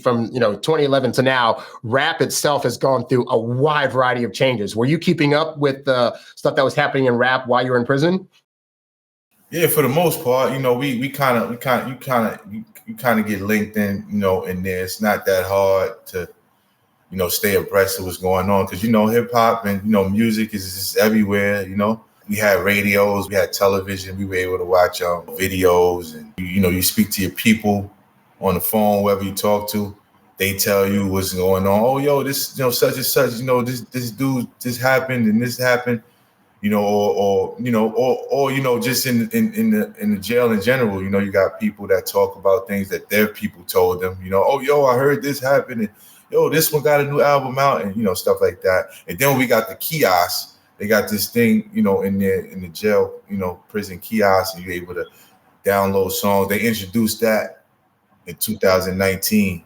from 2011 to now, rap itself has gone through a wide variety of changes. Were you keeping up with the stuff that was happening in rap while you were in prison? Yeah, for the most part, we kind of get linked in, in there. It's not that hard to, stay abreast of what's going on because hip hop and music is just everywhere. We had radios, we had television, we were able to watch videos, and you speak to your people on the phone, whoever you talk to, they tell you what's going on. Oh, yo, this such and such, this dude, this happened and this happened. Or just in the jail in general, you got people that talk about things that their people told them, oh, yo, I heard this happen, and yo, this one got a new album out, and stuff like that. And then we got the kiosks. They got this thing, in there in the jail, prison kiosk, and you're able to download songs. They introduced that in 2019,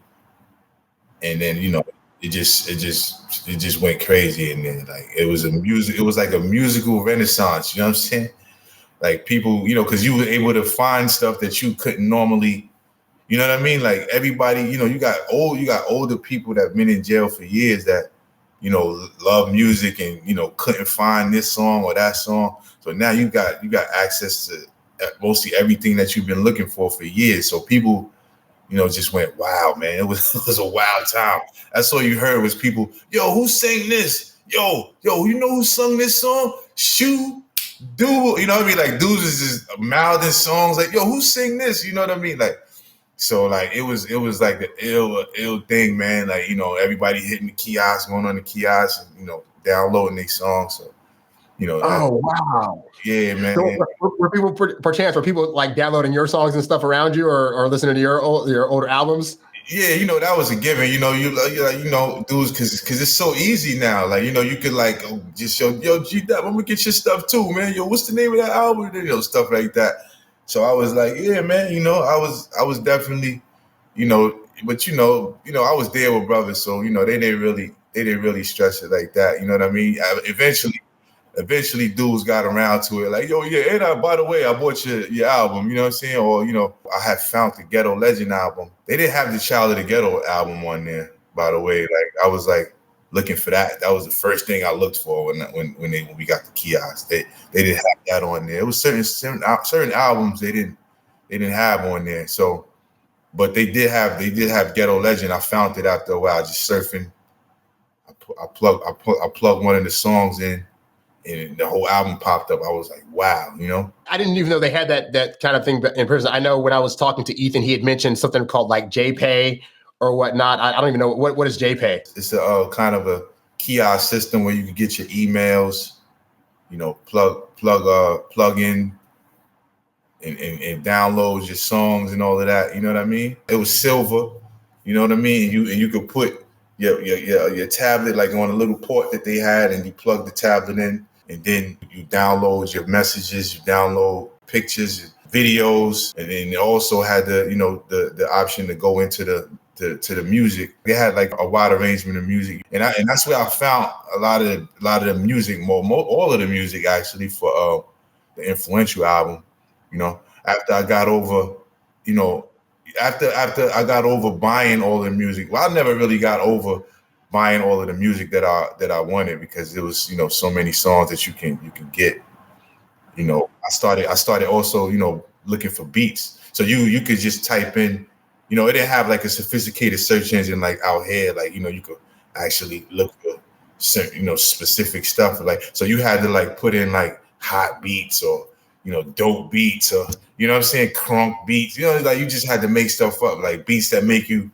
and then it just went crazy, and then like it was like a musical renaissance. You know what I'm saying? Like people, because you were able to find stuff that you couldn't normally. You know what I mean? Like everybody, you got older people that have been in jail for years that love music and couldn't find this song or that song. So now you got access to mostly everything that you've been looking for years. So people, just went, wow, man, it was a wild time. That's all you heard was people, yo, who sang this? Yo, you know who sung this song? Shoe, Dude, you know what I mean? Like dudes is just mouthing songs like, yo, who sang this? You know what I mean? Like, so like it was like the ill thing, man. Like, everybody hitting the kiosk, going on the kiosk, and, downloading these songs. So, Oh, wow. Yeah, man. So were people like downloading your songs and stuff around you, or listening to your older albums? Yeah, that was a given. Dudes, because it's so easy now. Like, you could like just show, yo, G-Dep, I'm gonna get your stuff too, man. Yo, what's the name of that album? Stuff like that. So I was like, yeah, man. I was definitely, but I was there with brothers, so they didn't really stress it like that. You know what I mean? Eventually dudes got around to it, like, yo, yeah, and by the way, I bought your album, you know what I'm saying? Or, I had found the Ghetto Legend album. They didn't have the Child of the Ghetto album on there, by the way. Like, I was like looking for that. That was the first thing I looked for when we got the kiosk. They didn't have that on there. It was certain albums they didn't have on there. So, but they did have Ghetto Legend. I found it after a while, just surfing. I plugged one of the songs in, and the whole album popped up. I was like, wow, I didn't even know they had that kind of thing in prison. I know when I was talking to Ethan, he had mentioned something called like JPay or whatnot. I don't even know what is JPay. It's a kind of a kiosk system where you can get your emails, plug in and download your songs and all of that. You know what I mean? It was silver. You know what I mean? And you could put your tablet like on a little port that they had, and you plug the tablet in. And then you download your messages, you download pictures, videos, and then they also had the option to go into the music. They had like a wide arrangement of music, and that's where I found a lot of the music, all of the music actually for the Influential album. After I got over, after I got over buying all the music. Well, I never really got over buying all of the music that I wanted, because there was so many songs that you can get. I started also looking for beats, so you could just type in, it didn't have like a sophisticated search engine like out here, like you could actually look for certain specific stuff, like, so you had to like put in like hot beats or dope beats, or what I'm saying, crunk beats, like you just had to make stuff up, like beats that make you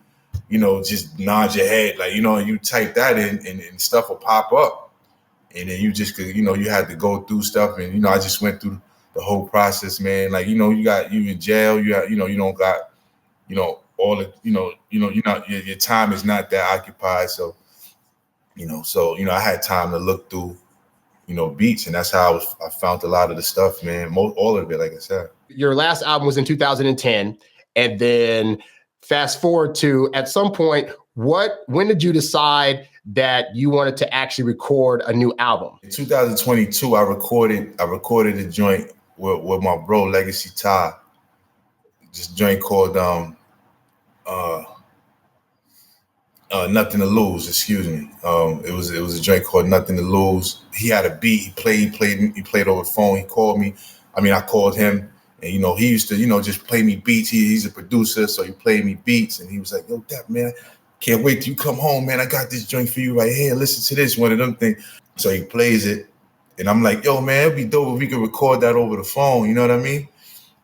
just nod your head, like, you type that in and stuff will pop up. And then you just could, you had to go through stuff. And, I just went through the whole process, man. Like, you in jail, you don't got, all the, you're not, your time is not that occupied. So, I had time to look through, beats. And that's how I found a lot of the stuff, man. All of it, like I said. Your last album was in 2010. And then fast forward to, at some point, when did you decide that you wanted to actually record a new album? In 2022, I recorded a joint with my bro Legacy Ty. This joint called Nothing to Lose, excuse me. It was a joint called Nothing to Lose. He had a beat. He played over the phone. He called me. I called him, and he used to just play me beats. He's a producer, so he played me beats, and he was like, "Yo, Dep, man, can't wait till you come home, man. I got this joint for you right here. Listen to this, one of them things." So he plays it, and I'm like, "Yo, man, it'd be dope if we could record that over the phone." You know what I mean?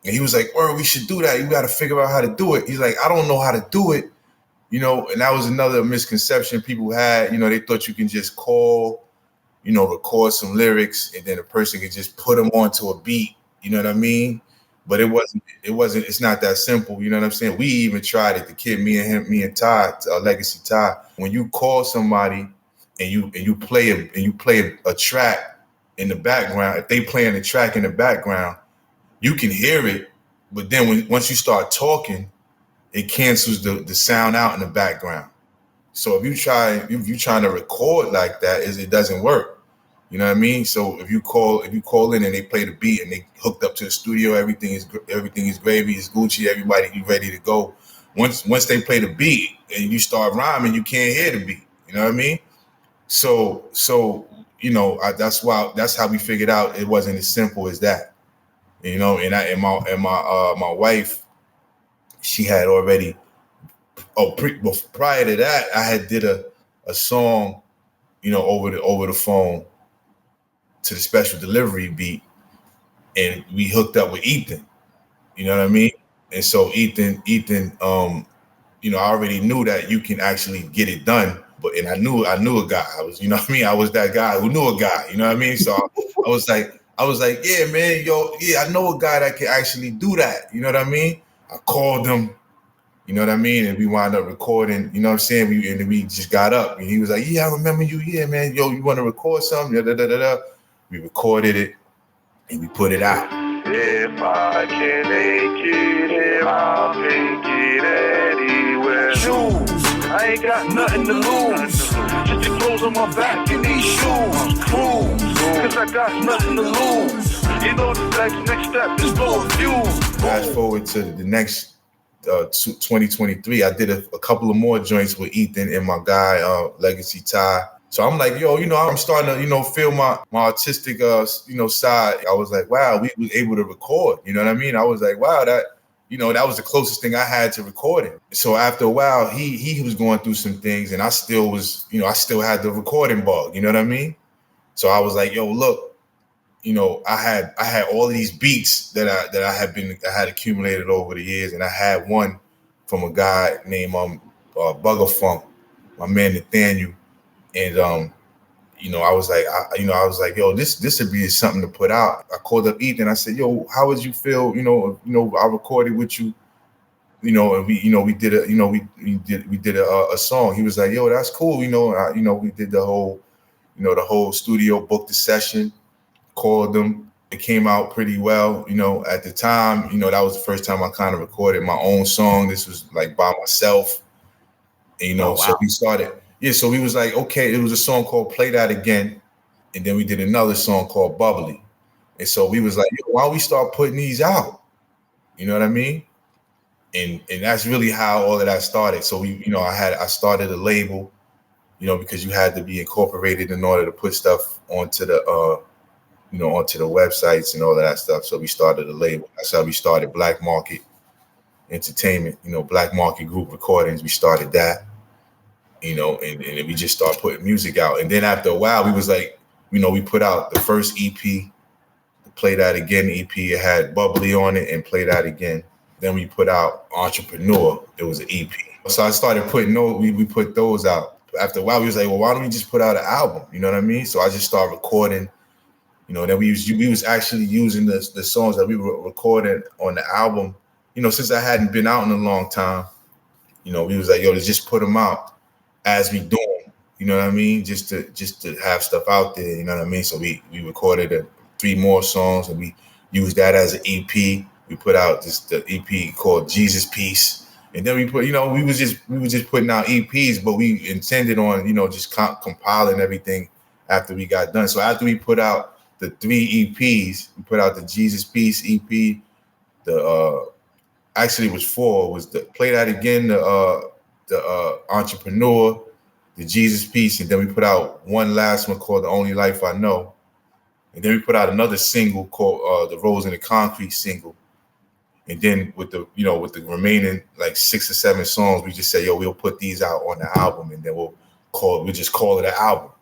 And he was like, "Well, we should do that. You got to figure out how to do it." He's like, "I don't know how to do it." And that was another misconception people had. They thought you can just call, record some lyrics, and then a person can just put them onto a beat. You know what I mean? But it's not that simple. You know what I'm saying? We even tried it. The kid, me and Ty, Legacy Ty. When you call somebody and you play a track in the background, if they playing the track in the background, you can hear it. But then once you start talking, it cancels the sound out in the background. So if you trying to record like that, it doesn't work. You know what I mean? So if you call in and they play the beat and they hooked up to the studio, everything is gravy, it's Gucci, everybody you ready to go. Once they play the beat and you start rhyming, you can't hear the beat. You know what I mean? So that's how we figured out it wasn't as simple as that. And my wife, she had already. Prior to that, I had did a song, over the phone to the special delivery beat, and we hooked up with Ethan. You know what I mean? And so Ethan, I already knew that you can actually get it done. And I knew a guy. I was, I was that guy who knew a guy. You know what I mean? So I was like, yeah, man, I know a guy that can actually do that. You know what I mean? I called him. You know what I mean? And we wound up recording, you know what I'm saying? We just got up and he was like, "Yeah, I remember you. Yeah, man. Yo, you want to record something?" We recorded it and we put it out. If I can make it, I'll make it anywhere. Shoes, I ain't got nothing to lose. Just the clothes on my back and these shoes. Cruise, cause I got nothing to lose. The next step is blow a fuse. Fast forward to the next 2023, I did a couple of more joints with Ethan and my guy Legacy Ty. So I'm like, I'm starting to feel my artistic side. I was like, wow, we was able to record. You know what I mean? I was like, wow, that was the closest thing I had to recording. So after a while, he was going through some things, and I still had the recording bug. You know what I mean? So I was like, yo, look. I had all of these beats that I had accumulated over the years, and I had one from a guy named Bugger Funk, my man Nathaniel, and I was like, yo, this would be something to put out. I called up Ethan. I said, yo, how would you feel? I recorded with you, and we did a song. He was like, yo, that's cool. We did the whole studio, booked the session. Called them. It came out pretty well. At the time, that was the first time I kind of recorded my own song. This was like by myself. And, wow. So we started. Yeah, so we was like, okay, it was a song called Play That Again. And then we did another song called Bubbly. And so we was like, why don't we start putting these out? You know what I mean? And that's really how all of that started. So I started a label, because you had to be incorporated in order to put stuff onto the onto the websites and all of that stuff. So we started a label. That's how we started Black Market Entertainment, Black Market Group Recordings. We started that, and we just started putting music out. And then after a while, we was like, we put out the first EP, the Play That Again EP. It had Bubbly on it and Play That Again. Then we put out Entrepreneur. It was an EP. So I started putting we put those out. After a while, we was like, well, why don't we just put out an album? You know what I mean? So I just started recording. Then we was actually using the songs that we were recording on the album. Since I hadn't been out in a long time, we was like, yo, let's just put them out as we do them. You know what I mean? Just to have stuff out there. You know what I mean? So we recorded 3 more songs, and we used that as an EP. We put out the EP called Jesus Peace, and then we put, we was just putting out EPs, but we intended on, just compiling everything after we got done. So after we put out the 3 EPs, we put out the Jesus Peace EP. Actually it was 4. Was the Play That Again, the the Entrepreneur, the Jesus Piece, and then we put out one last one called The Only Life I Know. And then we put out another single called The Rose in the Concrete single. And then with the remaining like 6 or 7 songs, we just say, yo, we'll put these out on the album, and then we'll just call it an album.